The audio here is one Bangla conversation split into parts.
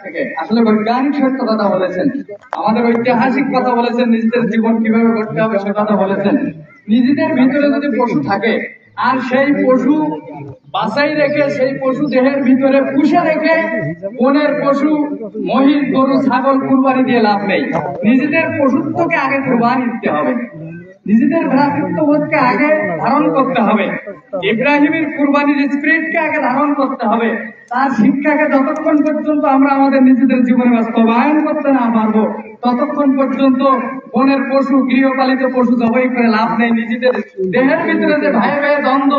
থেকে আসলে বৈজ্ঞানিক সত্য কথা বলেছেন, আমাদের ঐতিহাসিক কথা বলেছেন, নিজেদের জীবন কিভাবে গড়তে হবে সে কথা বলেছেন। নিজেদের ভিতরে যদি পশু থাকে আর সেই পশু বাছাই রেখে সেই পশু দেহের ভিতরে পুষে রেখে বনের পশু মহিষ গরু ছাগল কুরবানি দিয়ে লাভ নেই। নিজেদের পশুত্বকে আগে কুরবানি দিতে হবে, নিজেদের ভ্রাতৃত্ববোধকে আগে ধারণ করতে হবে, ইব্রাহিমের কুরবানির স্পিরিটকে আগে ধারণ করতে হবে। তার শিক্ষাকে যতক্ষণ পর্যন্ত আমরা আমাদের নিজেদের জীবনে বাস্তবায়ন করতে না পারবো ততক্ষণ পর্যন্ত বনের পশু গৃহপালিত পশু জবাই করে লাভ নেই। নিজেদের দেহের ভিতরে যে ভাই ভাই দ্বন্দ্ব,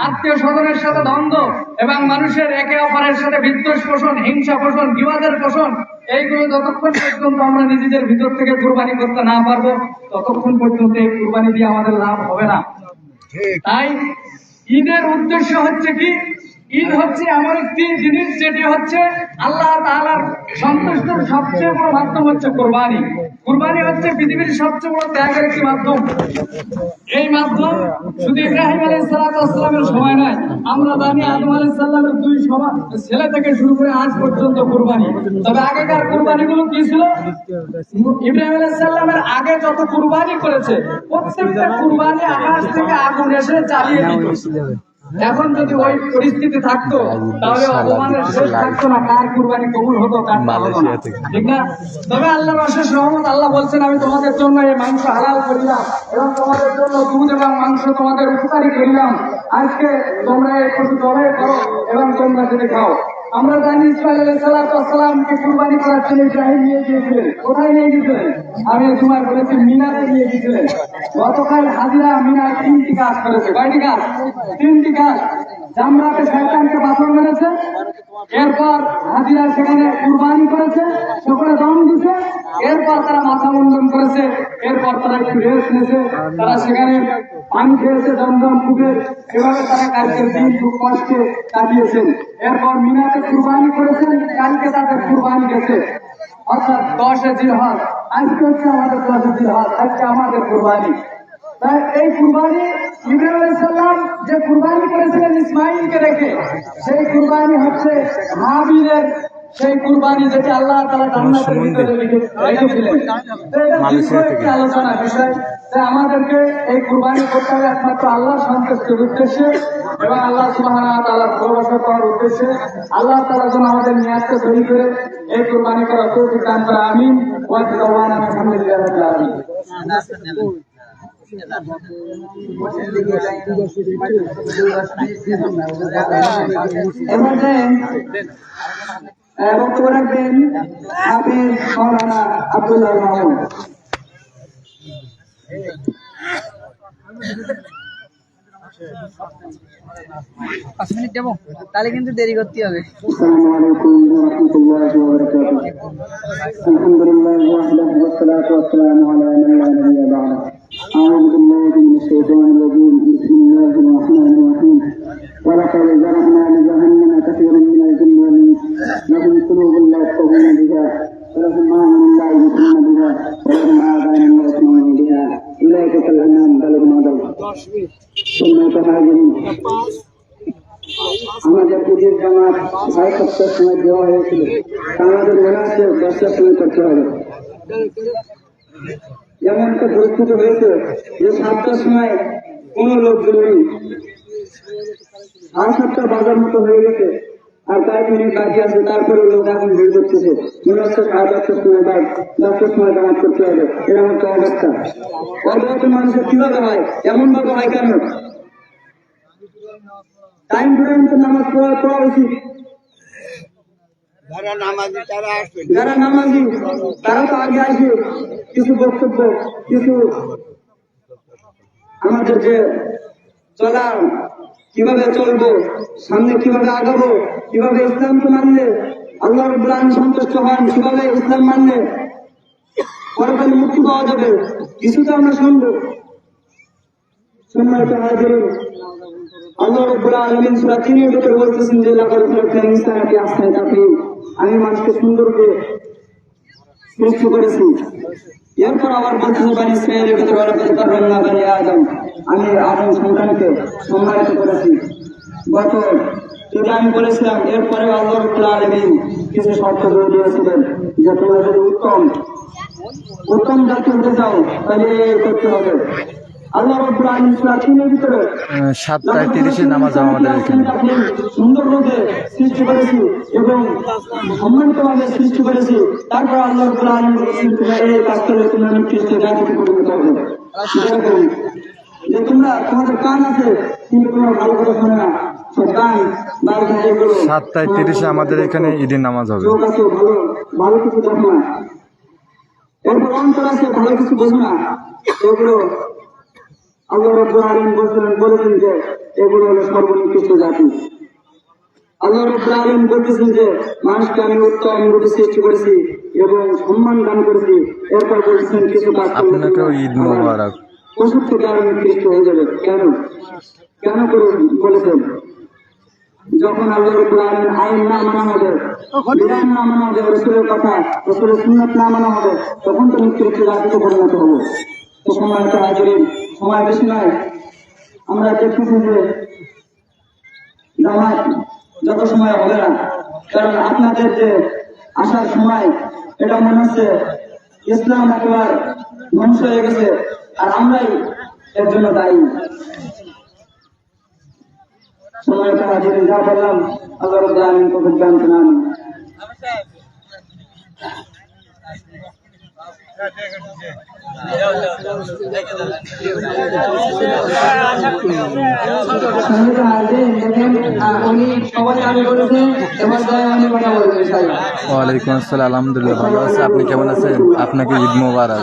আত্মীয় স্বজনের সাথে দ্বন্দ্ব এবং মানুষের একে অপরের সাথে বিদ্বেষ পোষণ, হিংসা পোষণ, বিবাদের পোষণ, এইগুলো যতক্ষণ পর্যন্ত আমরা নিজেদের ভিতর থেকে কুরবানি করতে না পারবো ততক্ষণ পর্যন্ত এই কুরবানি দিয়ে আমাদের লাভ হবে না। তাই ঈদের উদ্দেশ্য হচ্ছে কি? ঈদ হচ্ছে এমন একটি জিনিস যেটি হচ্ছে আল্লাহ তাআলার সন্তুষ্টির সবচেয়ে বড় মাধ্যম হচ্ছে কোরবানি। কোরবানি হচ্ছে পৃথিবীর সবচেয়ে বড় ত্যাগের একটি মাধ্যম। এই মাধ্যম শুধু ইব্রাহিম আলাইহিস সালামের সময় নয়, আমরা জানি আদম আলাইহিস সালামের দুই ছেলে থেকে শুরু করে আজ পর্যন্ত কোরবানি। তবে আগেকার কোরবানিগুলো কি ছিল? ইব্রাহিম আলাইহিস সালামের আগে যত কোরবানি করেছে প্রত্যেকটা কোরবানি আকাশ থেকে আগুন এসে জ্বালিয়ে দিত। এখন যদি ওই পরিস্থিতি থাকতো তাহলে অপমানের শেষ থাকতো না, কার কুরবানি কবুল হতো কার হতো না, ঠিক না? তবে আল্লাহর অশেষ রহমত, আল্লাহ বলছেন আমি তোমাদের জন্য এই মাংস হালাল করিলাম এবং তোমাদের জন্য দুধ এবং মাংস তোমাদের উপকারী করিলাম। আজকে তোমরা এই পশু জবাই করো এবং তোমরা সেটা খাও। আমরা জানি ইসমাঈল আলাইহিস সালামকে কুরবানি করার জন্য ইব্রাহিম নিয়ে গিয়েছিলেন। কোথায় নিয়ে গিয়েছিলেন? আমি তোমার বলেছি মিনাতে নিয়ে গিয়েছিলেন। গতকাল হাজিরা মিনায় 3টি কাজ করেছে। কয়টি কাজ? 3টি কাজ। জামরাতে শয়তানকে পাথর মেরেছে, এরপর হাজিরা সেখানে কুরবানি করেছে, সকলে দম দিছে, এরপর তারা মাথা মুন্ডন করেছে, এরপর তারা একটু রেস্ট নিয়েছে, তারা সেখানে পানি খেয়েছে জমজম পুকুরের, এভাবে তারা কালকের দিন খুব কষ্টে কাটিয়েছেন। এরপর মিনাতে কুরবানি করেছেন, কালকে তাদের কুরবানি গেছে, অর্থাৎ 10 জিলহজ। আজকে হচ্ছে আমাদের 10 জিলহজ, আজকে আমাদের কুরবানি। তাই এই কুরবানি ইব্রাহিম আলাইহিস সালাম যে কুরবানি করেছিলেন ইসমাঈলকে রেখে, সেই কুরবানি হচ্ছে হাবিলের সেই কুরবানি যেটা আল্লাহ তাআলা জান্নাতের ভিতরে রেখেছিলেন। একটি আলোচনা বিষয়, তাই আমাদেরকে এই কুরবানি করতে হবে একমাত্র আল্লাহর সন্তুষ্টির উদ্দেশ্যে এবং আল্লাহ সুবহানাহু ওয়া তাআলার ভালোবাসা পাওয়ার উদ্দেশ্যে। আল্লাহ তাআলা যেন আমাদের নিয়াতকে সহি করে এই কুরবানি করার তৌফিক দান করে। আমিন। ওয়া তাওয়ানা আলহামদুলিল্লাহি রাব্বিল আলামিন। বক্তব্য রাখবেন হাফেজ মাওলানা আব্দুল্লাহ মামুন। 5 মিনিট দেবো, তাহলে কিন্তু দেরি করতে হবে। আসসালামু আলাইকুম ওয়া রাহমাতুল্লাহি ওয়া বারাকাতুহু। আলহামদুলিল্লাহি ওয়াহদাহু ওয়াস সালাতু ওয়াস সালামু আলা মান লা নাবিয়্যা বা'দা। আউযু বিল্লাহি মিনাশ শাইতানির রাজীম। বিসমিল্লাহির রাহমানির রাহিম। ওয়া লাকাদ যারা'না লি জাহান্নামা কাসীরান মিনাল জিন্নি ওয়াল ইনস লাহুম কুলুবুন লা ইয়াফকাহূনা বিহা ওয়া লাহুম a'yunun লা yubsiruna বিহা ওয়া লাহুম আযানun লা yasma'una বিহা উলাইকা কাল আন'আম বাল হুম আদাল। সম্মানিত হাজিরিন, আমাদের ঈদের জামাত 7টার সময় দেওয়া হয়েছিল, আমাদের মনে আছে 10টার সময় করতে হবে। এমন একটা পরিস্থিতি হয়েছে যে 7টার সময় কোনো লোকজন নেই, 7:30 বাজার মতো হয়ে গেছে, আর 5 মিনিট বাকি আছে, তারপরে লোক এখন ভিড় করতেছে। মনে হচ্ছে 8টার সময় বা 10টার সময় জামাত করতে হবে। এরকম একটা অবস্থা। অবস্থা মানুষের কিভাবে হয়? এমন ভাবে হয় কেন? টাইম ধরে নামাজ পড়া উচিত। যারা নামাজি তারা তো আগে আসে, কিছু বক্তব্য, কিছু আমাদের যে চলা, কিভাবে চলবো, সামনে কিভাবে আগাবো, কিভাবে ইসলামকে মানলে আল্লাহ রাব্বুল আলামিন সন্তুষ্ট হন, কিভাবে ইসলাম মানলে পরকালে মুক্তি পাওয়া যাবে, কিছু তো আমরা শুনবো। সম্মানিত হাজিরিন, আল্লাহ রাব্বুল আলামিন সূরা 3 এর ভিতরে বলতেছেন যে লাকাদ খালাকনাল ইনসানা ফি আহসানি তাকওয়িম, আমি মানুষকে সুন্দর করে সৃষ্টি করেছি। এরপর আবার বলতেছে বানি ইসরাঈলের ভিতরে ওয়ালাকাদ কাররামনা বানি আদম, আমি আদম সন্তানকে সম্মানিত করেছি। গত যেটা আমি বলেছিলাম এরপরে আল্লাহ রাব্বুল আলামিন কিছু শর্ত দিয়ে দিয়েছিলেন যে তোমরা যদি উত্তম জাতি হতে চাও তাহলে এই করতে হবে। আল্লাহ রাব্বুল আলামিন সূরা 3 এর ভিতরে 7:30 নামাজ হবে আমাদের এখানে। সুন্দর রূপে সৃষ্টি করেছি এবং সম্মানিতভাবে সৃষ্টি করেছি, তারপর আল্লাহ রাব্বুল আলামিন বলেছেন তোমরা এই কাজ করলে তোমরা নিকৃষ্ট জাতিতে পরিণত হবে। যে তোমরা তোমাদের কান আছে কিন্তু তোমরা ভালো করে শোনে না, সব কান বার করে এগুলো 7:30 আমাদের এখানে ঈদের নামাজ হবে। চোখ আছে ভালো ভালো কিছু দেখো না, এরপর অন্তর আছে ভালো কিছু বোঝো না, এগুলো আল্লাহ রাব্বুল আলামিন বলেছেন যে এগুলো হলো সর্বনিকৃষ্ট জাতি। আল্লাহ রাব্বুল আলামিন বলতেছেন যে মানুষকে আমি উত্তম রূপে সৃষ্টি করেছি এবং সম্মান দান করেছি। এরপর বলছেন কিছু কাজ করলে আপনাকেও ঈদ মোবারক। পশুর থেকে আরো নিকৃষ্ট হয়ে যাবে। কেন কেন করে বলেছেন? যখন আল্লাহ রাব্বুল আলামিন আইন না মানা হবে, বিধান না মানা হবে, রাসূলের কথা রাসূলের সুন্নাত না মানা হবে, তখন তো নিকৃষ্ট জাতিতে পরিণত হবে। তো সময় তো হাজিরিন, সময় বেশি নয়। আমরা দেখতেছি যে জামাত যত সময় হবে না, কারণ আপনাদের যে আসার সময় এটা মনে হচ্ছে ইসলাম একেবারে ধ্বংস হয়ে গেছে, আর আমরাই এর জন্য দায়ী। সময় তো হাজিরিন, যা বললাম আল্লাহ রাব্বুল আলামিন কবুল দান করুন। ওয়ালাইকুম আসসালাম, আলহামদুলিল্লাহ ভালো আছে। আপনি কেমন আছেন? আপনাকে ঈদ মোবারক।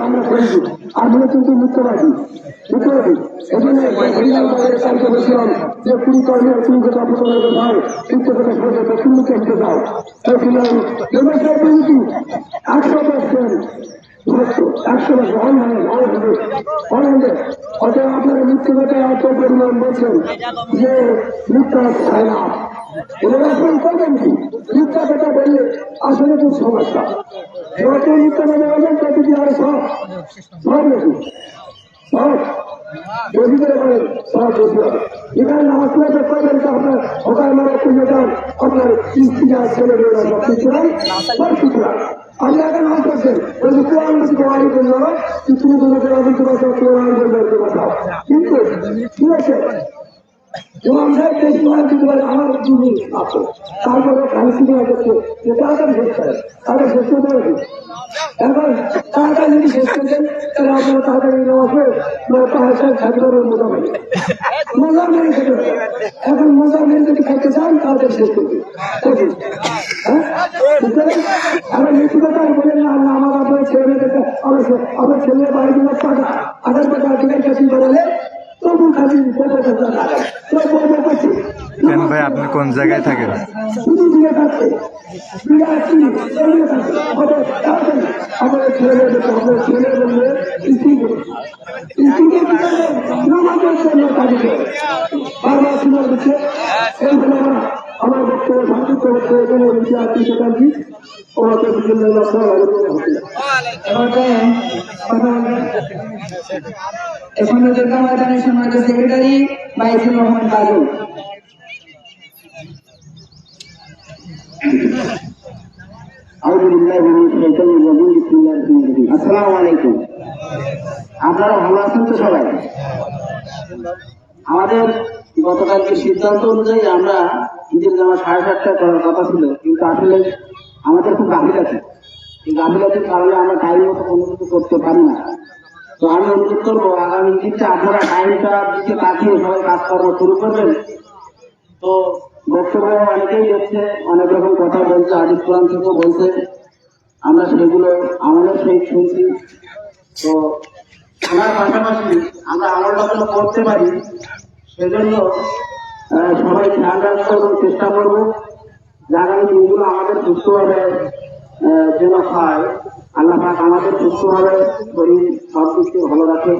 আমরা করেছি আমরা কিন্তু মিথ্যাবাদী এজন্য কালকে বলছিলাম যে কুড়ি কর্মী তুমি কথা প্রচার হয় কিন্তু কথা প্রচার তুমি কেমতে যাও বলছিলাম 100% অতএব আপনারা মিথ্যে কথা এত পরিমাণ বলছেন যে মিথ্যা হয় না, এরকম করবেন কি? মিথ্যা কথা বললে আসলে খুব সমস্যা। যত মিথ্যা কথা বলবেন তত কি আরো সব নাকি সব বেশি করে বলেন, সব বেশি হবে। এখানে নামাজ পড়াতে করবেন তো আপনার ওখানে মারা খুঁজে যান, আপনার স্ত্রীরা ছেলে মেয়েরা সব কিছু নাই, সব কিছু নাই। আপনি এখন নাম করছেন বলছি কোরআন বেশি কোরআনই বলল না, তুমি তোমাকে রাজি তোমার কোরআন বলবে কিন্তু কি আছে আমার আছে, তারপরে খালি শুনে যাচ্ছে যে তাড়াতাড়ি শেষ করে তাদের শেষ করতে হবে। এখন তাড়াতাড়ি যদি শেষ করতেন তাহলে আপনারা তাড়াতাড়ি নেওয়াছে খাদ্যের মজা মেরে মজা মেরে খেতে হবে। এখন মজা মেরে যদি খাইতে চান তাড়াতাড়ি শেষ করতে হ্যাঁ, এখন মৃত্যু কথা বলেন না আমার আপনার ছেলে মেয়েদেরকে আমার ছেলে বাড়ি দিন টাকা 1000 টাকা টিকিট কাটিং করালে তবু খালি কেন ভাই, আপনি কোন জায়গায় থাকেন? আমাদের ছেলে বললে বারবার শুনে দিচ্ছে এইগুলো আমার বক্তব্য সংযুক্ত হচ্ছে এখানে আত্মীয় শতাংশী ওনাকে বিভিন্ন এখন ময়দানের সম্মানিত সেক্রেটারি বাইসুর রহমান কাজল। আসসালামু আলাইকুম। আপনারা ভালো আছেন তো সবাই? আমাদের গতকালকে সিদ্ধান্ত অনুযায়ী আমরা ঈদের জামা 7:30টায় করার কথা ছিল, কিন্তু আসলে আমাদের খুব গাফিলতি, এই গাফিলতির কারণে আমরা টাইম মতো কোনো কিছু করতে পারি না। তো আমি অনুরোধ করবো আগামী দিনটা আপনারা টাইমটা দিকে তাকিয়ে সবাই কাজকর্ম শুরু করবেন। তো বক্তব্য অনেকেই দেখছে, অনেক রকম কথা বলছে, হাদিস কোরআন থেকেও বলছে, আমরা সেগুলো আমাদের সহিত শুনছি। তো শোনার পাশাপাশি আমরা আমলটা যেন করতে পারি সেজন্য সবাই খেয়াল রাখতে এবং চেষ্টা করবো যে আগামী দিনগুলো আমাদের সুস্থভাবে যেন হয়। আল্লাহ পাক আমাদের সুস্থভাবে শরীর সব কিছু ভালো রাখে।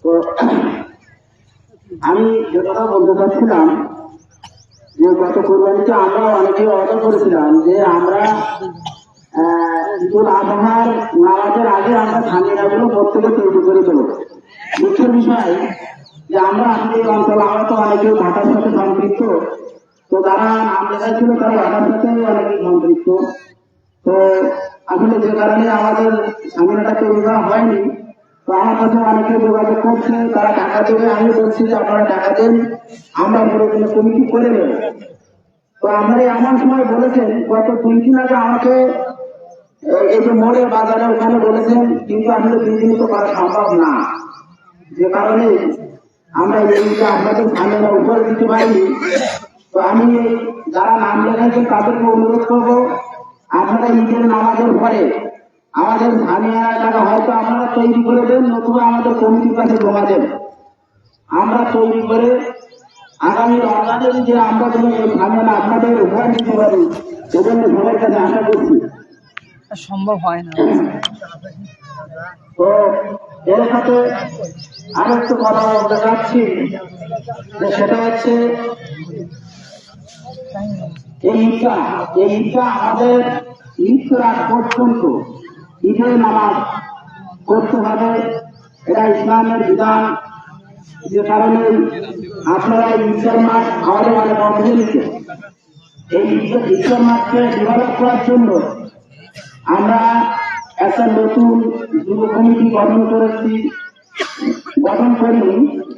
তো আমি যে কথা বলতে চাচ্ছিলাম যে গত কোরবানিতে আমরা অনেকে অর্ডার করেছিলাম যে আমরা ঈদুল আজহার নামাজের আগে আমরা ধানিয়াগুলো প্রত্যেকে তৈরি করে দেবো। মুখ্য বিষয় যে আমরা আসলে এই অঞ্চলে আমরা তো অনেকে ঢাকার সাথে সম্পৃক্ত, তো যারা নাম লেখাইছিল তারা ঢাকার সাথে অনেকে সম্পৃক্ত। তো আসলে যে কারণে আমাদের ঝামেলাটা তৈরি করা হয়নি। তো আমার কাছে অনেকে যোগাযোগ করছে, তারা টাকা দেবে। আমি বলছি যে আপনারা টাকা দেন, আমরা বড় কোনো কমিটি করে নেব। তো আপনারা এমন সময় বলেছেন, গত 2 দিন আগে আমাকে এই যে মোড়ে বাজারে ওখানে বলেছেন, কিন্তু আসলে 2 দিন তো করা সম্ভব না। যে কারণে আমরা এইটা আপনাদের ঝামেলা উপরে দিতে পারিনি। তো আমি যারা নাম লেখাইছেন তাদেরকে অনুরোধ করবো, আপনারা ঈদের নামাজের পরে আমাদের ধানিয়া টাকা হয়তো আপনারা তৈরি করে দেন, নতুবা আমাদের কমিটির কাছে জমা দেন। আমরা তৈরি করে আগামী রমজানে যে আমরা যেন এই ধানিয়া আপনাদের উপহার দিতে পারি, সেজন্য সবার কাছে আশা করছি। সম্ভব হয় না। তো এর সাথে আরেকটু কথা বলতে চাচ্ছি, যে সেটা হচ্ছে এই ঈদটা আমাদের ঈদ রাত পর্যন্ত ঈদের নামাজ করতে হবে, এটা ইসলামের বিধান। যে কারণে আপনারা ঈদের মাস আমাদের অনেক বন্ধ নিচ্ছে। এই ঈদের মাসকে ডেভেলপ করার জন্য আমরা একটা নতুন যুব কমিটি গঠন করেছি,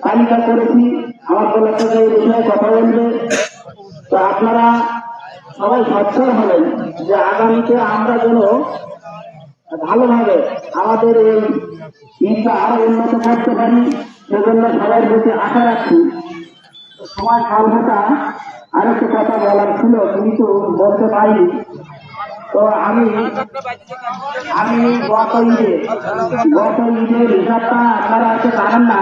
তালিকা করেছি। আমার বলার সাথে এই বিষয়ে কথা বলবে। তো আপনারা সবাই সচ্ছল হলেন যে আগামীতে আমরা যেন ভালোভাবে আমাদের এই ঈদটা আরো উন্নত করতে পারি, সেজন্য সবাই প্রতি আশা রাখছি। সময় স্বল্পতা আরেকটু কথা বলার ছিল, কিন্তু বলতে পারিনি। তো আমি গত ঈদের হিসাবটা আপনারা হয়তো জানেন না,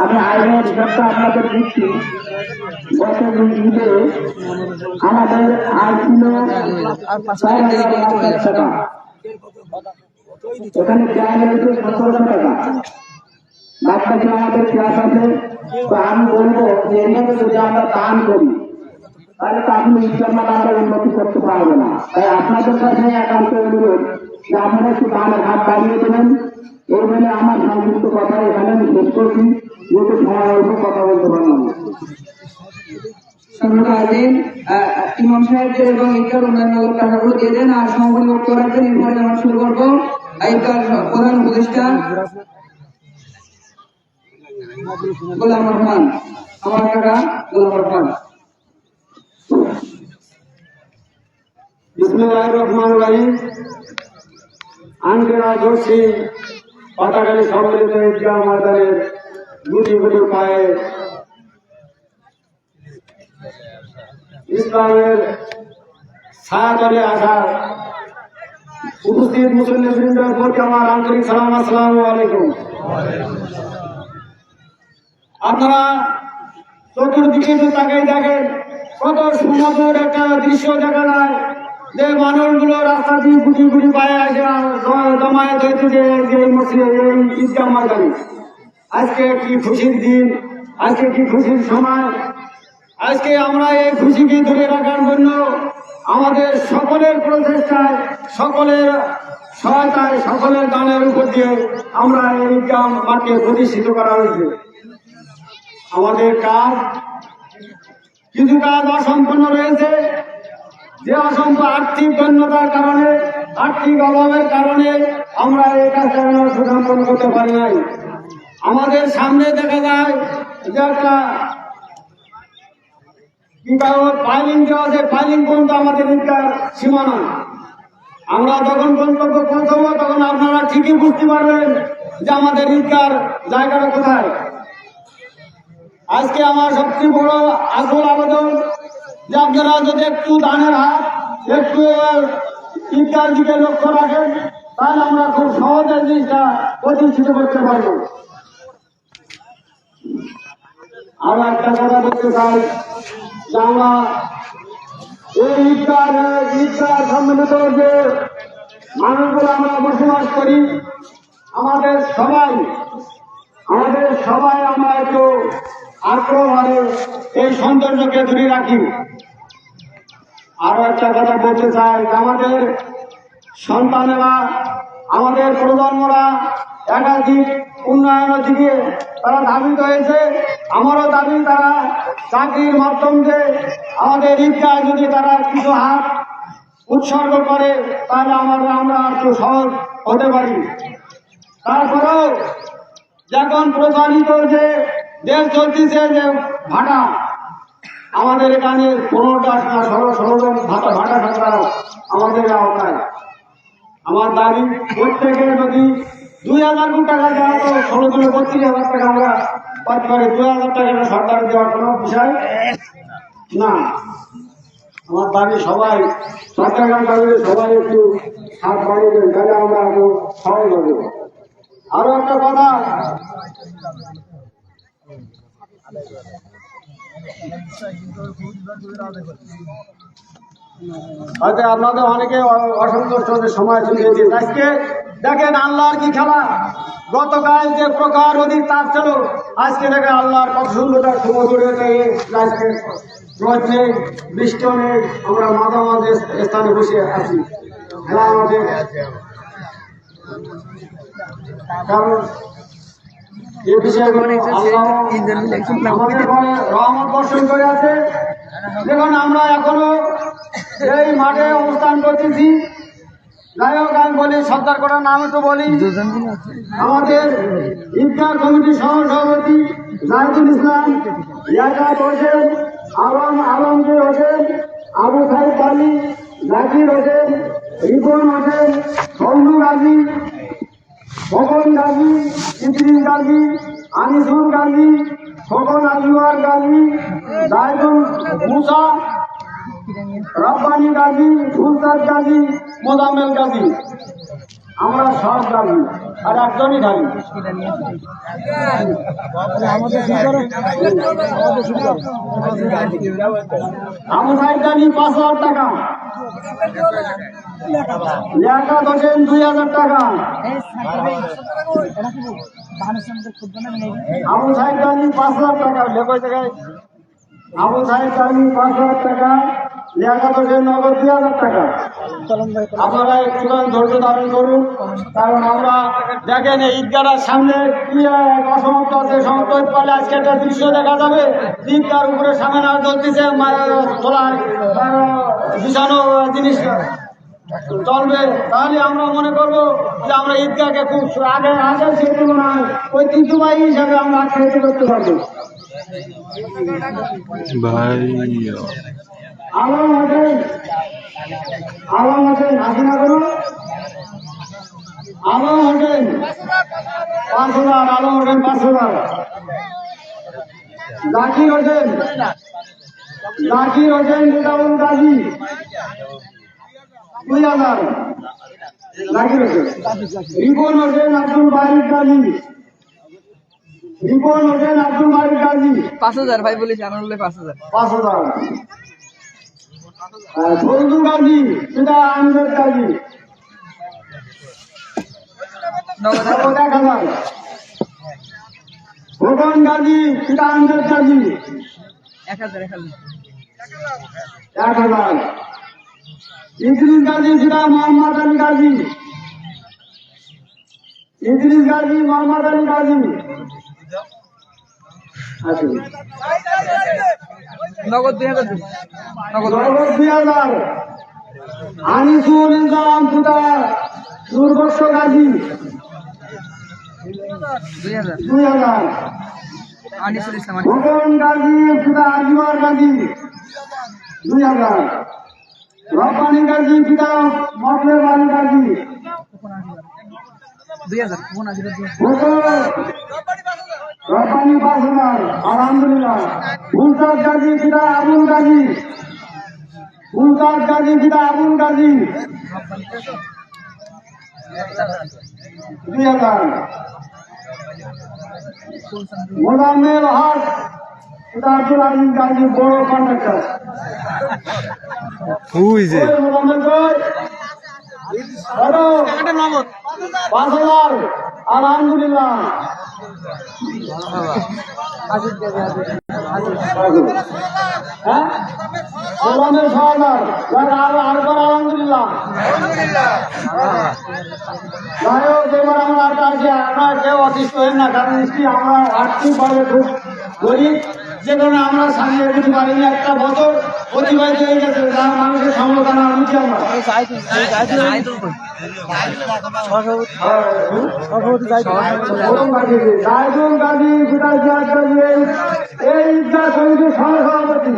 আমি আইনের হিসাবটা আপনাদের দিচ্ছি। গত ঈদে আমাদের আয় ছিল 4,050 টাকা, এখানে ব্যয় হয়েছে 1700 টাকা, বাচ্চাকে আমাদের ক্লাস আছে। তো আমি বলবো যে এইভাবে যদি আমরা দান করি তাহলে তো আপনি ইসলামটা আমরা উন্নতি করতে পারবো না। তাই আপনাদের কাছে একান্ত অনুরোধ যে আপনারা একটু দানের হাত বাড়িয়ে দেবেন। এই বলে আমার সংযুক্ত কথা এখানে আমি শেষ করছি, যেহেতু সময় অল্প কথা বলতে পারলাম। ইমাম সাহেবদের এবং ইফতার অন্যান্য টাকাগুলো দিয়ে দেন, আর সমাপনী বক্তব্য রাখবেন। এরপরে আমরা শুরু করবো ইফতার প্রধান উপদেষ্টা গোলাম রহমান, আমার কাকা গোলাম রহমান। বিসমিল্লাহির রহমানির রহিম। আঙ্কেরা ধরছি পাতাখালী সম্মিলিত ঈদগাহ ময়দানের গুটি গুটি পায়ে ইসলামের ছায়াতলে আসা উপস্থিত মুসল্লিবৃন্দের প্রতি আমার আন্তরিক সালাম, আসসালামু আলাইকুম। আপনারা চতুর্দিকে যে তাকাই দেখেন, কত সুন্দর একটা দৃশ্য দেখা যায়, যে মানুষগুলো রাস্তা দিয়ে গুটি গুটি পায়ে আসে জমায়েত হয়েছে যে এই মসজিদে, এই ঈদগাহ ময়দানে। আজকে কি খুশির দিন, আজকে কি খুশির সময়। আজকে আমরা এই খুশিকে ধরে রাখার জন্য আমাদের সকলের প্রচেষ্টায়, সকলের সহায়তায়, সকলের দানের উপর দিয়ে আমরা এই ঈদগাহ মাঠকে প্রতিষ্ঠিত করা হয়েছে। আমাদের কিছু কাজ অসম্পূর্ণ রয়েছে, যে অসম্পূর্ণ আর্থিক দৈন্যতার কারণে, আর্থিক অভাবের কারণে আমরা এই কাজটা সুসম্পন্ন করতে পারি নাই। আমাদের সামনে দেখা যায় যে একটা ফাইলিং দেওয়া আছে, ফাইলিং পর্যন্ত আমাদের ঈদগাহ সীমানা। আমরা যখন গন্তব্য পৌঁছবো তখন আপনারা ঠিকই বুঝতে পারবেন যে আমাদের ঈদগাহ জায়গাটা কোথায়। আজকে আমার সবচেয়ে বড় আসল আবেদন যে আপনারা যদি একটু দানের হাত একটু ঈদগাহর দিকে লক্ষ্য রাখেন, তাহলে আমরা খুব সহজে জিনিসটা প্রতিষ্ঠিত করতে পারব। আরো একটা কথা বলতে চাই যে আমরা এই ঈদগাহ সম্মিলিত যে মানুষগুলো আমরা বসবাস করি, আমাদের সবাই আমরা একটু আগ্রহ এই সৌন্দর্যকে ধরে রাখি। আরো একটা কথা বলতে চাই, আমাদের সন্তানেরা, আমাদের প্রজন্মরা একাধিক উন্নয়নের দিকে তারা ধাবিত হয়েছে। আমারও দাবি তারা চাকরির মাধ্যমে আমাদের ঈদগাহ যদি তারা কিছু হাত উৎসর্গ করে তাহলে আমরা একটু সহজ হতে পারি। তারপরেও যখন প্রচারিত যে দেশ চলতেছে যে ভাটা, আমাদের এখানে 15টা না 16 জন ভাটা থাকা আমাদের আওতায়। আমার দাবি প্রত্যেকে যদি 2000 টাকা দেওয়া তো 16 জনে 32,000 টাকা আমরা পাচ্ছি, 2000 টাকাটা সরকার দেওয়ার কোনো বিষয় না। আমার দাবি সবাই সরকারের দাবি সবাই একটু হাত বাড়িয়ে দেন, তাহলে আমরা আরো সহজ হবে। আরো একটা কথা, হয়তো আপনাদের অনেকে অসন্তুষ্ট সময় চলে গেছে। আজকে দেখেন আল্লাহর কি খেলা, গতকাল যে প্রকার অধিক তাপ ছিল, আজকে দেখেন আল্লাহর কত সুন্দরটা সমুদ্র আজকে রোদ নেই, বৃষ্টি নেই, আমরা মাঝামাঝি স্থানে বসে আছি। আমাদের কারণ এই বিষয়গুলো আল্লাহ আমাদের ঘরে রহমত বর্ষণ করে আছে। দেখুন আমরা এখনো এই মাঠে অবস্থান করতেছি। যাই হোক, আমি বলি সর্দার করার নাম একটু বলি। আমাদের ঈদগাহ কমিটির সভাপতি জাহিদুল ইসলাম, ইয়াকাত হোসেন, আলমগীর হোসেন, আবু সাইদ আলী, জাকির হোসেন, রিপন হোসেন, সৌনু গাজী, খোকন গাজী, ইদ্রিস গাজী, আনিসুল গাজী, খোকন আজওয়ার গাজী, জাহিদুল মুসা, রব্বানি গাজী, সুলতান গাজী, মোজাম্মেল গাজী, আমরা সব গাজী আর একজনই গাজী। আবু সাইদ গাজী 5,000 টাকা, লিয়াকাত হোসেন 2,000 টাকা, আবু সাইদ গাজী 5,000 টাকা, আবু সাইদ গাজী 5,000 টাকা, লিয়াকাত হোসেন নগদ 2,000 টাকা। আপনারা একটুখানি ধৈর্য ধারণ করুন, কারণ আমরা দেখেন এই ঈদগাহের সামনে কি অসমাপ্ত আছে, সমাপ্ত হতে পারলে আজকে একটা দৃশ্য দেখা যাবে। ঈদগাহের উপরে সামনে না চলতেছে তোলার বিছানো জিনিস চলবে, তাহলে আমরা মনে করবো যে আমরা ঈদগাহকে খুব আগে সেই তুলনায় ঐতিহ্যবাহী হিসাবে আমরা আখ্যায়িত করতে পারবো। আলম হোসেন হাসিনা করুন, আলম হোসেন 5,000, আলম হোসেন 5,000, জাকির হোসেন রিজাউল গাজী 2,000, জাকির হোসেন, রিপন হোসেন আব্দুল বারিক গাজী, 5,000 ভাই বলিস, আমার বলে 5,000। 5,000, ফজলু গাজী পিতা আমজাদ গাজী 1,000, খোকন গাজী পিতা আমজাদ গাজী 1,000, ইদ্রিস গাজী পিতা মোহাম্মদ আলী গাজী, মোহাম্মদ আলী গাজী নগদ 2,000, নগদ 2,000, আনিসুল ইসলাম পিতা দুর্গস্ব গাজী 2,000, আনিসুল ইসলাম, খোকন গাজী পিতা আজওয়ার গাজী 2,000, রব্বানি গাজী পিতা মতলেব আলী গাজী 2,000, রব্বানি 5,000, আলহামদুলিল্লাহ। ফুলচাঁদ গাজী পিতা আবুল গাজী, 2,000, মোজাম্মেল হক পিতা আব্দুল আজিজ গাজী বড় কন্ট্রাক্টর, মোজাম্মেল 5,000, আলহামদুলিল্লাহ। হ্যাঁ গোলামের সরদার আরেকবার আলহামদুলিল্লাহ যাই হোক এবার আমরা কাছে আপনারা কেউ অতিষ্ঠ হন না, কারণ নিশ্চয়ই আমরা আর্থিকভাবে খুব গরিব, যে কারণে আমরা সামনে এগোতে পারিনি। একটা বছর অতিবাহিত হয়ে গেছে, যার মানুষের সমলোচনা আনছি আমরা। জায়দুল গাজী পিতা জিয়াদ গাজী এই ঈদগাহ কমিটির সহসভাপতি।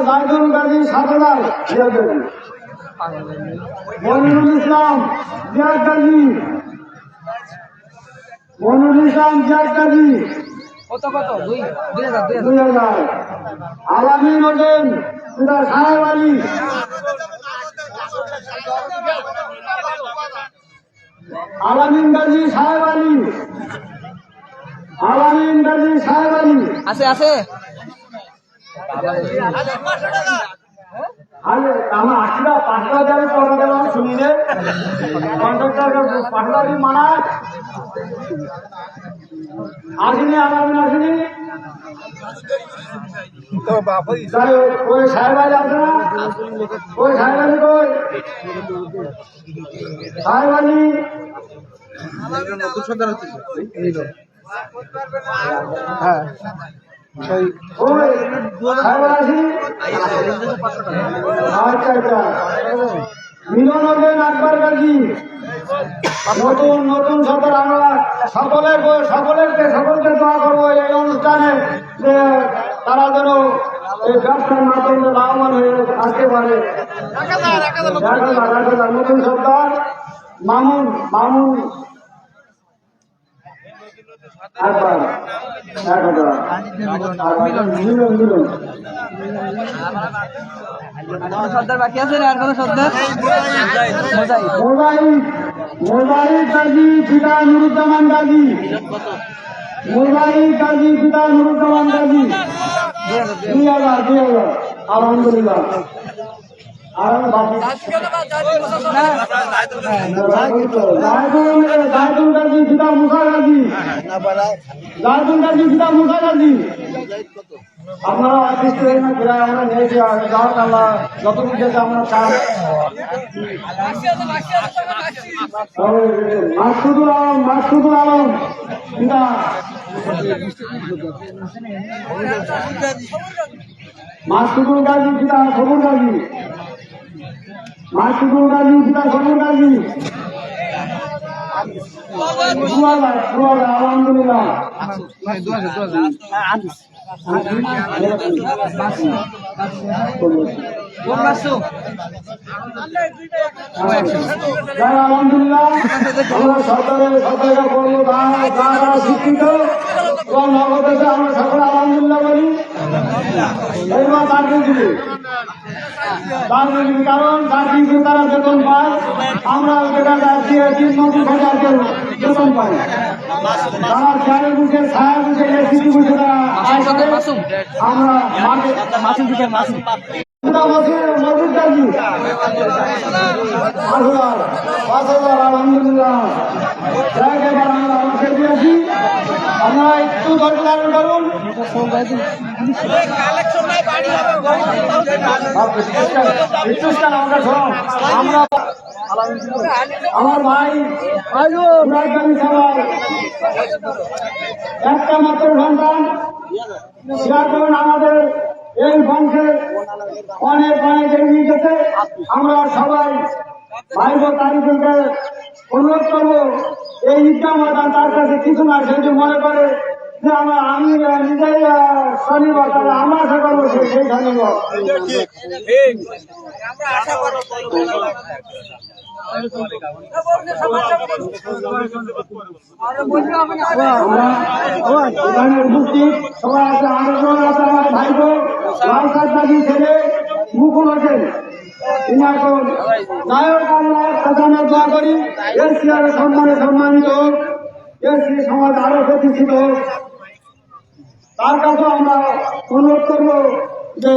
জায়দুল গাজী 7,000, মনিরুল ইসলাম জিয়াদ গাজী, মনিরুল ইসলাম জিয়াদ গাজী 2,000, আলামিন হোসেন পিতা সাহেব আলী, আলামিন গাজী সাহেব আলী, আলামিন গাজী সাহেব আলী আছে আছে আমার 5,000 টাকা দেওয়া শুনিলে কন্ট্রাক্টর 5,000 মানা আসেনি, আলামিন আসেনি। ওই সাহেব আলী আসে না, ওই সাহেব আলী কই সাহেব আলী হ্যাঁ মিলন হোসেন আকবর গাজী, নতুন নতুন সরকার। আমরা সকলকে দোয়া করবো এই অনুষ্ঠানে, যে তারা যেন এই ব্যবসার মাধ্যমে লাভবান হয়ে আসতে পারে। নতুন সরকার মামুন একবার 1,000 মিলন সর্দার বাকি আছে আর কোন সর্দার মোজাহিদ গাজী পিতা নুরুজ্জামান গাজী, মোজাহিদ গাজী পিতা নুরুজ্জামান গাজী 2,000 আলহামদুলিল্লাহ। আর জায়দুল গাজী পিতা মুসা গাজী, জায়দুল গাজী পিতা মুসা গাজী। আপনারা অতিষ্ঠ হয়ে না ফিরায় আমরা নিয়েছি, যাক আল্লাহ যতটুকু দিয়েছে আমরা চাই। মাসুদুল আলম পিতা মাসুদুল গাজী পিতা সবুর গাজী, মাসুদুল গাজী পিতা সবুর গাজী 2,000 আলহামদুলিল্লাহ। আলহামদুলিল্লাহ আমরা সরকারের করবো যারা শিক্ষিত এবং নগদে আমরা সকলে আলহামদুলিল্লাহ বলি। এবার তার কিন্তু কারণ তার কিন্তু তারা বেতন পায়, আমরা যেটা 3-4 বেতন পাই। তারা চায়ের বুঝে ছায়ের বুঝে এসিটি বুঝে আমরা মজুদ গাজী 5,000 আলহামদুলিল্লাহ। এবার আমরা আমাকে দিয়েছি, আমরা একটু ধৈর্য ধারণ করুন। আমরা আমার ভাই সবার একটা মাত্র সন্তান, যার কারণে আমাদের এই বংশে অনেক এগিয়ে গেছে। আমরা সবাই ভাই তারিখকে অনুরোধ করবো, এই ঈদগাহ ময়দান তার কাছে কিছু না, সেটি মনে করে যে আমি নিজেই শনিবার, তাহলে আমরা আশা করবো সেই শনিবার। এখানে উপস্থিত সবাই আছে, আরেকজন আছে আমার ভাই বোন লালসাদ গাজী ছেলে মুকুল হোসেন। নায়ক আমরা প্রথমে দোয়া করি এর সম্মানিত হোক, এর সমাজ আরো প্রতিষ্ঠিত হোক। তার কাছে আমরা অনুরোধ করবো যে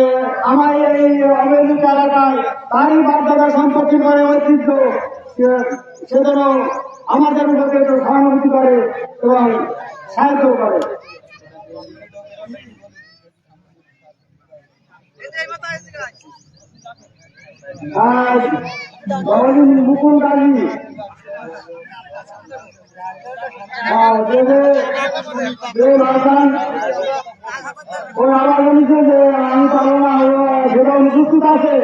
আমার এই অবৈধ এলাকায় তারই বাধ্যতা সম্পত্তি করে ঐতিহ্য সে যেন আমাদের উপরে একটু সহানুভূতি করে এবং সাহায্য করে। আর মুকুল গাজী ওই আবার বলেছে যে আমি পারবো না, যেটা অনুপস্থিত আছে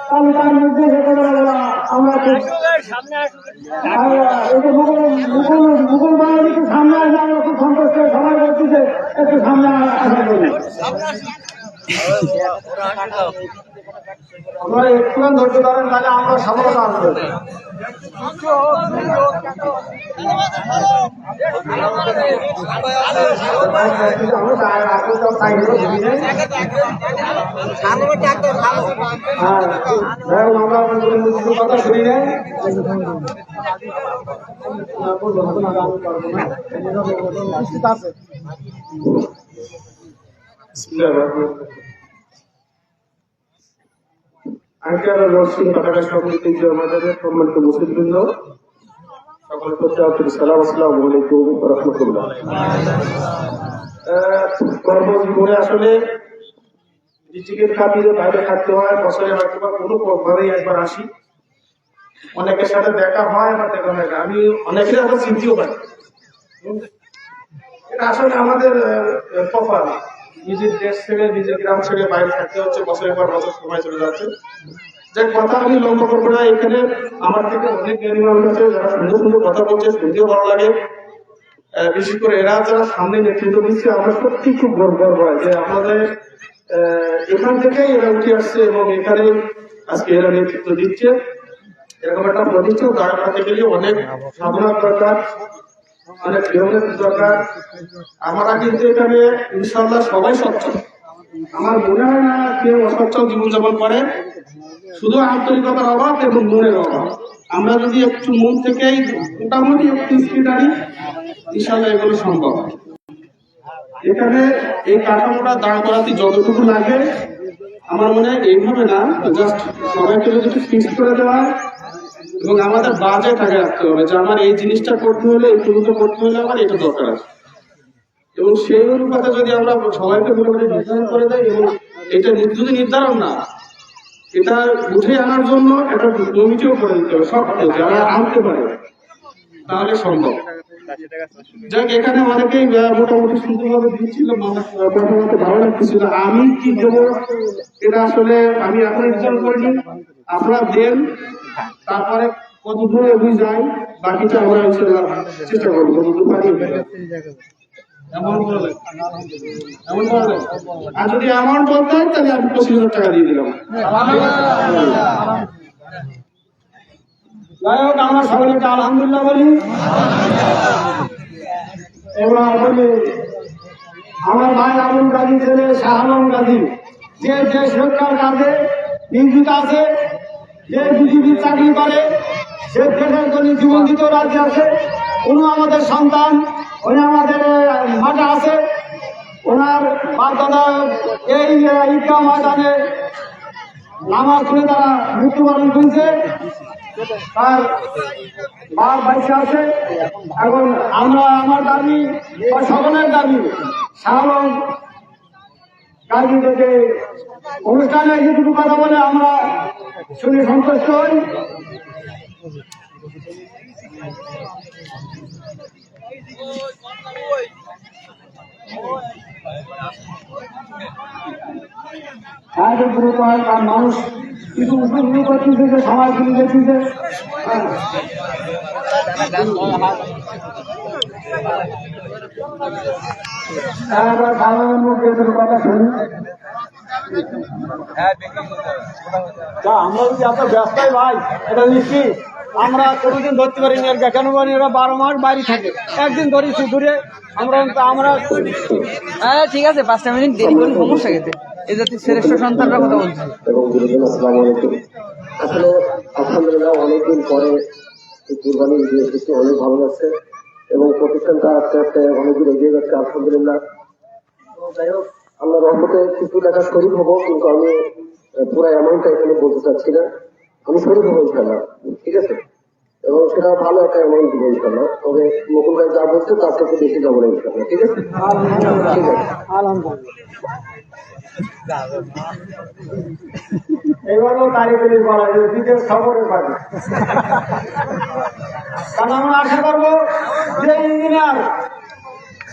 তাহলে তার মধ্যে আমরা মুকুল বাঙালিকে সামনে আসলে আমরা খুব সন্তুষ্ট, সবাই বলতেছে একটু সামনে আসা করি। আমরা একটু ধৈর্য ধরেন, তাহলে আমরা সফলতা আসবো। কথা শুনি না আঙ্কেল রসিন কাটাকা সমিতি আমাদের সম্মানিত মুসলিমবৃন্দ, সকলের প্রতি সালাম, আসসালামু আলাইকুম রহমতুল্লাহ। কর্মজীবনে আসলে রিজিকের খাতিরে বাইরে থাকতে হয়, বছরে হয়তো বা কোনো ভাবেই একবার আসি, অনেকের সাথে দেখা হয় বা দেখা হয় না, আমি অনেকের আমরা চিনতেও পারি। এটা আসলে আমাদের কপাল, নিজের দেশ ছেড়ে নিজের গ্রাম ছেড়ে বাইরে থাকতে হচ্ছে, বছরের পর বছর সময় চলে যাচ্ছে। যে কথা আমি লম্বা করবো না, এখানে আমার থেকে অনেক জ্ঞানী মানুষ আছে যারা সুন্দর সুন্দর কথা বলছে, শুনতেও ভালো লাগে। বিশেষ করে এরা যারা সামনে নেতৃত্ব দিচ্ছে, আমরা সত্যি খুব গর্ব হয় যে আমাদের এখান থেকেই এরা উঠে আসছে এবং এখানে আজকে এরা নেতৃত্ব দিচ্ছে। এরকম একটা প্রতিষ্ঠান দাঁড় করাতে গেলে অনেক সাধনার দরকার, অনেক নিয়মের দরকার। আমরা কিন্তু এখানে ইনশাল্লাহ সবাই সচ্ছল, আমার মনে হয় না কেউ অসচ্ছল জীবনযাপন করে, শুধু আন্তরিকতার অভাব এবং মনের অভাব। আমরা যদি একটু মন থেকেই মোটামুটি একটু স্পিড আনি, ইনশাল্লাহ এগুলো সম্ভব। এখানে এই কাঠামোটা দাঁড় করাতে যতটুকু লাগে, আমার মনে হয় এইভাবে না, জাস্ট সবাইকে যদি ফিক্স করে দেওয়া এবং আমাদের বাজেট আগে রাখতে হবে যে আমার এই জিনিসটা করতে হলে, এই টুকুটা করতে হলে আমার এটা দরকার আছে, এবং সেই অনুপাতে যদি আমরা সবাইকে মোটামুটি নির্ধারণ করে দেয়, এবং এটা যদি নির্ধারণ না, এটা উঠে আনার জন্য একটা কমিটিও করে দিতে হবে, সব যারা আনতে পারে, তাহলে সম্ভব। যাক, এখানে অনেকেই মোটামুটি সুন্দরভাবে দিচ্ছিল, মোটামুটি ভালো লাগতেছিল। আমি কি দেবো এটা আসলে আমি এখন নির্ধারণ করিনি, আপনারা দেন, তারপরে কত দূরে এগিয়ে যাই, বাকিটা আমরা চেষ্টা করবো কতদূর পারি। আর যদি অ্যামাউন্ট বলতে হয় তাহলে আমি 25,000 টাকা দিয়ে দিলাম। যাই হোক, আমরা সকলকে আলহামদুলিল্লাহ বলি। এবার বলি আমার ভাই আবুল গাজী ছেলে শাহ আলম গাজী, যে দেশ রক্ষার কাজে নিয়োজিত আছে, যে বিজেপি চাকরি করে, সে দেশের জন্য জীবন দিতে রাজি আছে। উনি আমাদের সন্তান, উনি আমাদের মাঠে আছে, ওনার বাপ-দাদা এই ঈদগাহ ময়দানে নামাজ পড়ে তারা মৃত্যুবরণ করেছে, তার বাপ বাইসে আছে। এখন আমরা আমার দাবি বা সকলের দাবি, শাহ আলম গাজী থেকে অনুষ্ঠানে যেটুকু কথা বলে আমরা শুনে সন্তুষ্ট হই। মানুষ কিছু উপযোগী করতেছে, যে সমাজ কিনে দেখতেছে। সাধারণ মুখে কথা শুনি। আমরা যদি এত ব্যস্তাই ভাই, এটা নিশ্চিত আমরা কোনোদিন ধরতে পারিনি। আর কেন পারি, এরা 12 মাস বাইরে থাকে, একদিন ধরেছি দূরে আমরা। হ্যাঁ ঠিক আছে, 5টা মিনিট দেরি করলে সমস্যা গেছে। এই জাতির শ্রেষ্ঠ সন্তানরা কথা বলছি। এবং আসসালামু আলাইকুম। আসলে আলহামদুলিল্লাহ অনেকদিন পরে এই কুরবানি ঈদ এসেছে, অনেক ভালো লাগছে এবং প্রতিষ্ঠানটা আস্তে আস্তে অনেকদিন এগিয়ে যাচ্ছে আলহামদুলিল্লাহ। যাই হোক, আমরা রহমতে কিছু টাকা শরীর হবো, কিন্তু আমি পুরো অ্যামাউন্টটা এখানে বলতে চাচ্ছি না। আমি শরীর হবো ইনশাল্লাহ, ঠিক আছে, এবং সেটা ভালো একটা অ্যামাউন্ট দেবো ইনশাল্লাহ। তবে মুকুল ভাই যা বলছে তার থেকে বেশি যাবো না ইনশাল্লাহ, ঠিক আছে? ঠিক আছে, এবারও তারিখের বলা দ্বিতীয় খবরের পাবে। কারণ আমরা আশা করবো যে ইঞ্জিনিয়ার,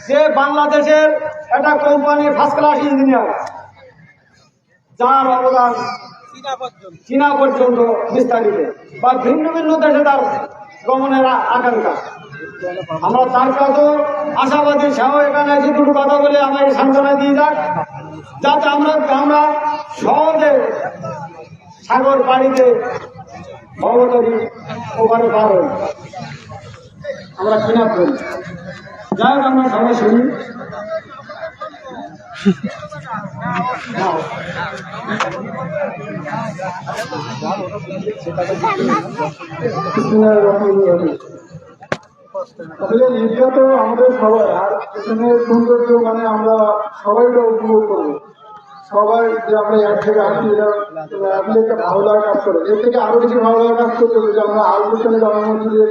যে বাংলাদেশের একটা কোম্পানি ফার্স্ট ক্লাস ইঞ্জিনিয়ার, যার অবদান চীনা পর্যন্ত বিস্তারিত বা ভিন্ন ভিন্ন দেশে তার গমনের আকাঙ্ক্ষা, আমরা তার কাছেও আশাবাদী। সেও এখানে এসে দুটো কথা বলে আমাকে সান্ত্বনা দিয়ে যাক, যাতে আমরা সহজে সাগর পাড়িতে ভবতরী ওখানে পার হই, আমরা কিনা করি। যাই হোক, আমরা সবাই শুনি। আসলে ঈদটা তো আমাদের সবাই, আর এখানে সৌন্দর্য মানে আমরা সবাই এটা উপভোগ করবো। সবাই যে আমরা এক থেকে আসি, এটা আসলে একটা ভালো লাগা কাজ করে। এর থেকে আরো বেশি ভালো লাগা কাজ করতে হবে যে আমরা আরো পেছনে জামা মসজিদে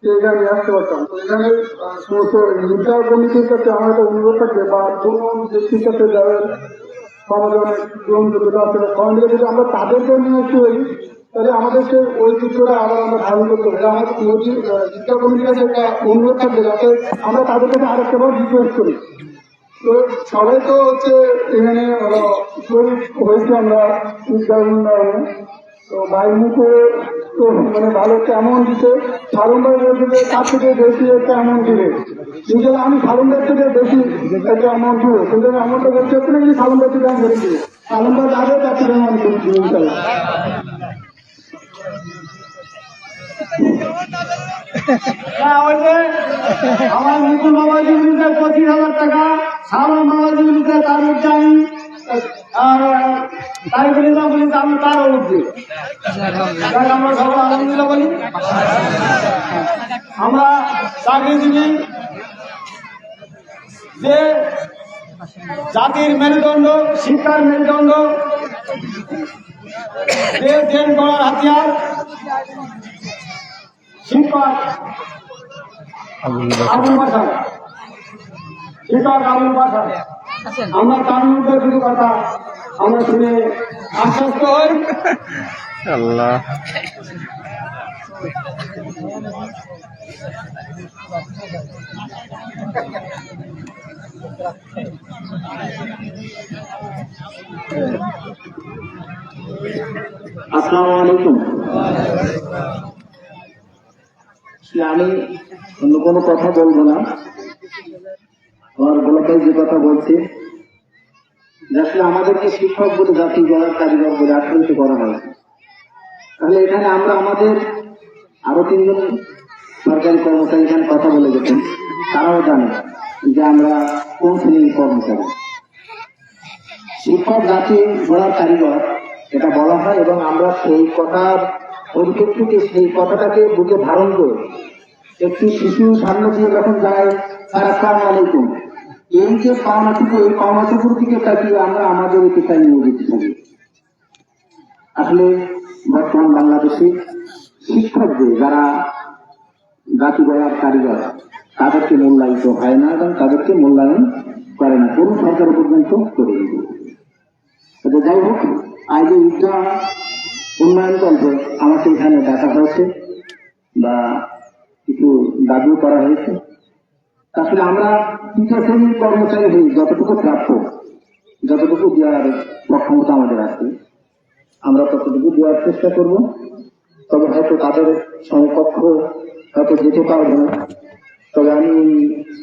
এখানে নিয়ে আসতে পারতাম। তো এখানে সমস্ত ঈদগাহ কমিটির কাছে আমার একটা অনুরোধ থাকবে, বা কোনো ব্যক্তির কাছে যাদের সমাজে অনেক গ্রহণযোগ্যতা আছে, সমাজে যদি আমরা তাদেরকে নিয়ে একটু তাহলে আমাদের সেই ঐতিহ্যটা আবার আমরা ধারণ করতে হবে। আমাদের শিক্ষা কমিটির কাছে একটা অনুরোধ থাকবে, যাতে আমরা তাদের কাছে আরেকটা বার রিকোয়েস্ট করি। তো সবাই তো হচ্ছে এখানে শরীর হয়েছে আমরা ঈদগাহ উন্নয়নে, তো ভাই মুখে তো মানে ভালো একটা অ্যামাউন্ট দিতে, সালন ভাই বলছে যে তার থেকে বেশি একটা অ্যামাউন্ট দিবে। কিন্তু আমি সালন ভাই থেকে বেশি একটা অ্যামাউন্ট দিব, কিন্তু অ্যামাউন্টটা বলতে হচ্ছে না, কিন্তু সালন ভাই থেকে আমি ধরে দিব। সালন ভাই যাবে তার থেকে আমি করে দিব ইনশাল্লাহ। ওই যে আমার মুকুল বাবাজি বলিতে 25,000 টাকা, সালন বাবাজি বলিতে তার উঠে আমি, আর তাই বলি না বলিতে আমি তারও উঠছি। আমরা সবাই আলহামদুলিল্লাহ বলি। আমরা চাকরিজীবী, যে জাতির মেরুদণ্ড, শিক্ষার মেরুদণ্ড, যে দেশ গড়ার হাতিয়ার, শিক্ষক আবুল বাসার, শিক্ষক আবুল বাসার, আমরা তার মধ্যে কিছু কথা আমরা শুনে আশ্বস্ত হই। আল্লাহ আসসালামু আলাইকুম। আমি অন্য কোনো কথা বলবো না, আমার গোলাপাই যে কথা বলছে, আসলে আমাদেরকে শিক্ষক বলে, জাতি গড়ার কারিগর বলে আখ্যায়িত করা হয়। তাহলে এখানে আমরা আমাদের আরো 3 জন সরকারি কর্মচারী এখানে কথা বলে গেছেন, তারাও জানে যে আমরা কোন শ্রেণীর কর্মচারী। শিক্ষক জাতি গড়ার কারিগর এটা বলা হয়, এবং আমরা সেই কথার পরিপ্রেক্ষিতে সেই কথাটাকে বুকে ধারণ করে একটি শিশু সামনে দিয়ে যখন যায়, স্যার আসসালামু আলাইকুম, এই যে পাওনাটুকু, এই পাওনাটুকুর দিকে তাকিয়ে আমরা আমাদের পেশায় নিয়ে যেতে থাকি। আসলে বর্তমান বাংলাদেশে শিক্ষকদের যারা জাতি গড়ার কারিগর, তাদেরকে মূল্যায়িত হয় না এবং তাদেরকে মূল্যায়ন করে না, কোন সরকার পর্যন্ত করে দিবে। যাই হোক, আজ এই ঈদগাহ উন্নয়ন গল্পে আমাকে এখানে দেখা হয়েছে বা কিছু দাবিও করা হয়েছে। আসলে আমরা তৃতীয় শ্রেণীর কর্মচারী হই, যতটুকু প্রাপ্য, যতটুকু দেওয়ার সক্ষমতা আমাদের আছে, আমরা ততটুকু দেওয়ার চেষ্টা করব। তবে হয়তো তাদের সমকক্ষ হয়তো যেতে পারবো না। তবে আমি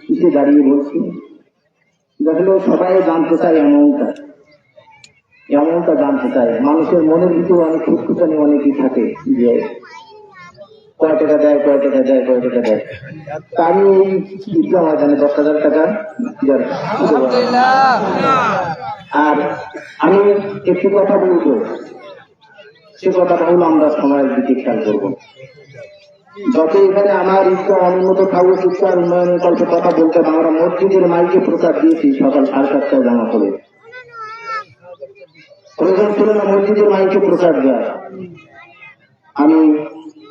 পিছিয়ে দাঁড়িয়ে বলছি, আসলে সবাই জানতে চাই এমনটা জানতে চাই। মানুষের মনের ভিতরে অনেক খুঁতখুঁতানি অনেকই থাকে, যে কয় টাকা দেয়, কয় টাকা দেয়, কয় টাকা দেয়। তা আমি এই ঈদগাহ ময়দানে 10,000 টাকা দেওয়ার। আর আমি একটি কথা বলবো, সে কথাটা হলো আমরা সময়ের দিকে খেয়াল করবো। যত এখানে আমার ঈদগাহ অনুন্নত থাকবে, শিক্ষার উন্নয়নের গল্পে কথা বলতে, আমরা মসজিদের মাইকে প্রচার দিয়েছি সকাল 7:30টায় জামা করে। প্রয়োজন ছিল না মসজিদের মাইকে প্রচার দেওয়া। আমি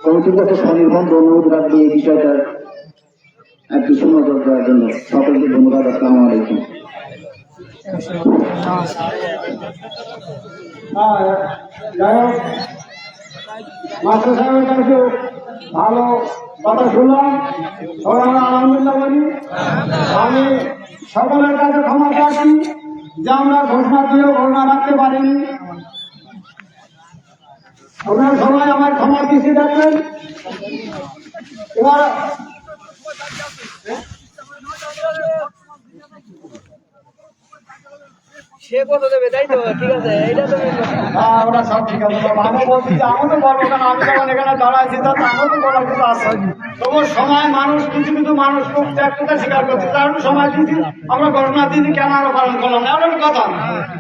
কমিটির কাছে স্বনির্বন্ধ অনুরোধ রাখবো এই বিষয়টা একটু সুনজর দেওয়ার জন্য। সকলকে ধন্যবাদ। আসসালামু আলাইকুম। যাই হোক, মাস্টার সাহেবের কাছে ভালো কথা শুনলাম, সবাই আমরা আলহামদুলিল্লাহ বলি। আমি সকলের কাছে ক্ষমা চাচ্ছি যে আমরা ঘোষণা দিয়েও ঘোষণা রাখতে পারিনি। আপনারা সবাই আমার ক্ষমা দৃষ্টি রাখবেন। এবার সে কত দেবে তাই তো ঠিক আছে এইটা তো main কথা। হ্যাঁ, ওরা সব ঠিক আছে। আমি বলছি যে আমি তো বলবো, কারণ আমি যখন এখানে দাঁড়াইছি তা আমার তো বলার কিছু আছে। তবু সময় মানুষ কিছু কিছু মানুষ খুব ত্যাগটা স্বীকার করছে, তার একটু সময় দিচ্ছি। আমরা ঘটনা দিদি কেন আরো পালন করলাম না, একটা কথা।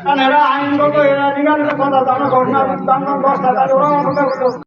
কারণ এরা আইনগত এরা লিগাল কথা, আমরা ঘটনা 10টা তাহলে ওরাও অপেক্ষা করতে